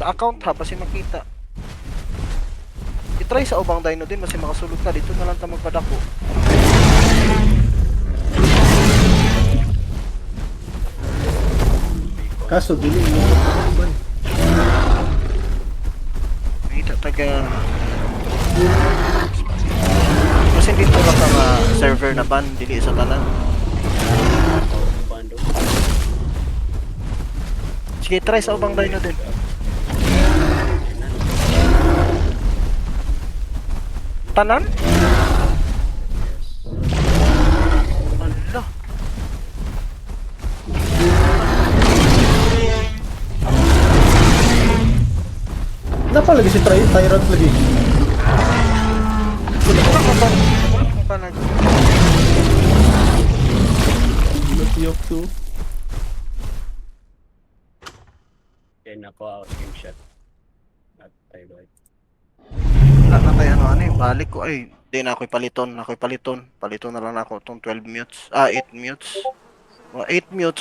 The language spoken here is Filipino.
Sa account ha, basi makita. I-try sa ubang dino din, basi makasulod ka. Dito na lang ta magpadako. Kaso, dili mo. Nakita taga... Kasi dito lang ka nga server na ban, dili sa tanan. Bando. Sige, try sa ubang dino din. Tanan? Ala. Napa lagi si Tyrant lagi. Wala ka ba? Lutiyok to. Then ako out game shot. At tayo boy. Wala na tayo balik ko ay. Di na ako'y paliton. Paliton na lang ako itong 12 mutes. 8 mutes. 8 mutes.